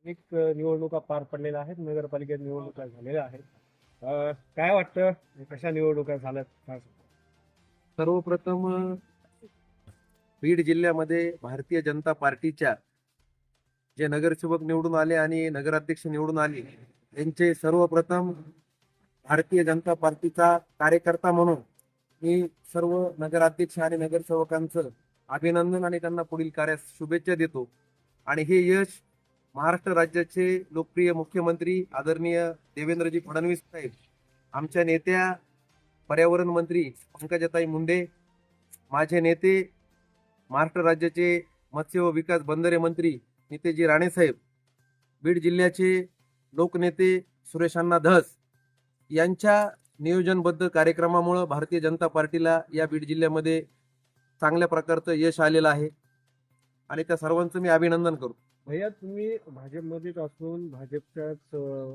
अनेक निवडणुका पार पडलेल्या आहेत. नगरपालिकेत निवडणुका झालेल्या आहेत. काय वाटतं, कशा निवडणुका झाल्यात काय सांगता? सर्वप्रथम बीड जिल्ह्यामध्ये भारतीय जनता पार्टीच्या जे नगरसेवक निवडून आले आणि नगराध्यक्ष निवडून आले त्यांचे सर्वप्रथम भारतीय जनता पार्टीचा कार्यकर्ता म्हणून मी सर्व नगराध्यक्ष आणि नगरसेवकांचं अभिनंदन आणि त्यांना पुढील कार्यास शुभेच्छा देतो. आणि हे यश महाराष्ट्र राज्याचे लोकप्रिय मुख्यमंत्री आदरणीय देवेंद्रजी फडणवीस साहेब, आमच्या नेत्या पर्यावरण मंत्री पंकजाताई मुंडे, माझे नेते महाराष्ट्र राज्याचे मत्स्य व विकास बंदरे मंत्री नितेजी राणे साहेब, बीड जिल्ह्याचे लोकनेते सुरेश अण्णा धस यांच्या नियोजनबद्ध कार्यक्रमामुळे भारतीय जनता पार्टीला या बीड जिल्ह्यामध्ये चांगल्या प्रकारचं यश आलेलं आहे आणि त्या सर्वांचं मी अभिनंदन करतो. भैया, तुम्ही भाजपमध्येच असून भाजपच्याच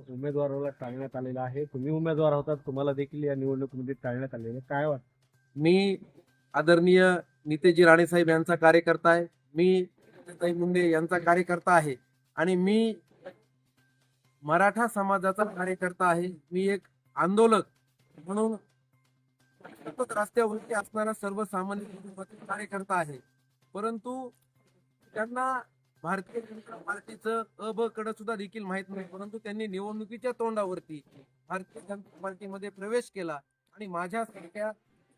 उमेदवाराला टाळण्यात आलेला आहे. तुम्ही उमेदवार होतात, तुम्हाला देखील या निवडणुकीमध्ये टाळण्यात आलेलं आहे. काय वाटतं? मी आदरणीय नितेजी राणे साहेब यांचा कार्यकर्ता आहे, मी पंकजाताई मुंडे यांचा कार्यकर्ता आहे आणि मी मराठा समाजाचा कार्यकर्ता आहे. मी एक आंदोलक म्हणून सतत रस्त्यावरती असणारा सर्वसामान्य कुटुंबातील कार्यकर्ता आहे. परंतु त्यांना भारतीय जनता पार्टीचं अ ब कड सुद्धा देखील माहित नाही. परंतु त्यांनी निवडणुकीच्या तोंडावरती भारतीय जनता पार्टीमध्ये प्रवेश केला आणि माझ्यासारख्या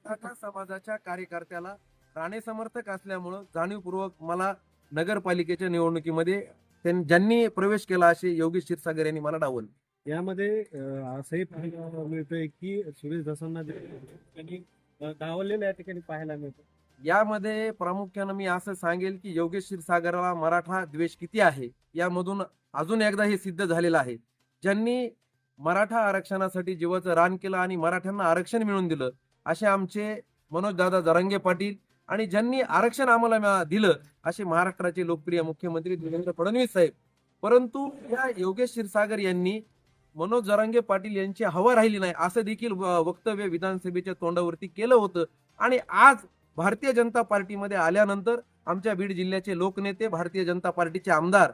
मराठा समाजाच्या कार्यकर्त्याला राणे समर्थक असल्यामुळं जाणीवपूर्वक मला नगरपालिकेच्या निवडणुकीमध्ये ज्यांनी प्रवेश केला असे योगेश क्षीरसागर यांनी मला डावललं. यामध्ये असंही पाहायला मिळतंय की सुरेश धसांना त्यांनी डावललेलं या ठिकाणी पाहायला मिळतं. यामध्ये प्रामुख्यानं मी असं सांगेल की योगेश क्षीरसागरला मराठा द्वेष किती आहे यामधून अजून एकदा हे सिद्ध झालेलं आहे. ज्यांनी मराठा आरक्षणासाठी जीवाचं रान केलं आणि मराठ्यांना आरक्षण मिळवून दिलं असे आमचे मनोजदादा जरांगे पाटील, आणि ज्यांनी आरक्षण आम्हाला दिलं असे महाराष्ट्राचे लोकप्रिय मुख्यमंत्री देवेंद्र फडणवीस साहेब. परंतु या योगेश क्षीरसागर यांनी मनोज जरांगे पाटील यांची हवा राहिली नाही असं देखील वक्तव्य विधानसभेच्या तोंडावरती केलं होतं. आणि आज भारतीय जनता पार्टीमध्ये आल्यानंतर आमच्या बीड जिल्ह्याचे लोकनेते, भारतीय जनता पार्टीचे आमदार,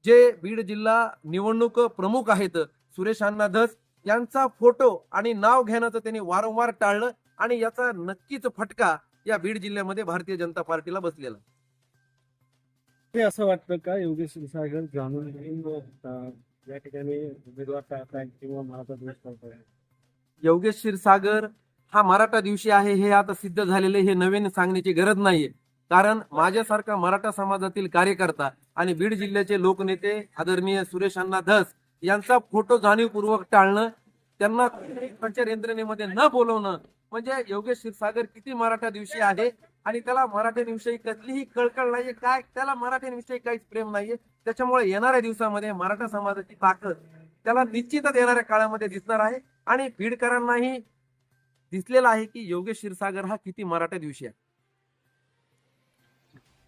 जे बीड जिल्हा निवडणूक प्रमुख आहेत सुरेश अण्णा धस, यांचा फोटो आणि नाव घेण्याचं त्यांनी वारंवार टाळलं आणि याचा नक्कीच फटका या बीड जिल्ह्यामध्ये भारतीय जनता पार्टीला बसलेला. ते असं वाटतं का योगेश क्षीरसागर जाणून घेऊन या ठिकाणी उमेदवार टाळताय किंवा मराठा द्वेष करताय? योगेश क्षीरसागर हा मराठा दिवशी आहे हे आता सिद्ध झालेले, हे नवीन सांगण्याची गरज नाहीये. कारण माझ्यासारखा मराठा समाजातील कार्यकर्ता आणि बीड जिल्ह्याचे लोकनेते आदरणीय सुरेश अण्णा धस यांचा फोटो जाणीवपूर्वक टाळणं, त्यांना प्रचार यंत्रणेमध्ये न बोलवणं म्हणजे योगेश क्षीरसागर किती मराठा दिवशी आहे आणि त्याला मराठ्यांविषयी कसलीही कळकळ नाहीये, काय त्याला मराठ्यांविषयी काहीच प्रेम नाहीये. त्याच्यामुळे येणाऱ्या दिवसामध्ये मराठा समाजाची ताकद त्याला निश्चितच येणाऱ्या काळामध्ये दिसणार आहे आणि बीडकरांनाही दिसलेला आहे की योगेश क्षीरसागर हा किती मराठा दिवशी आहे.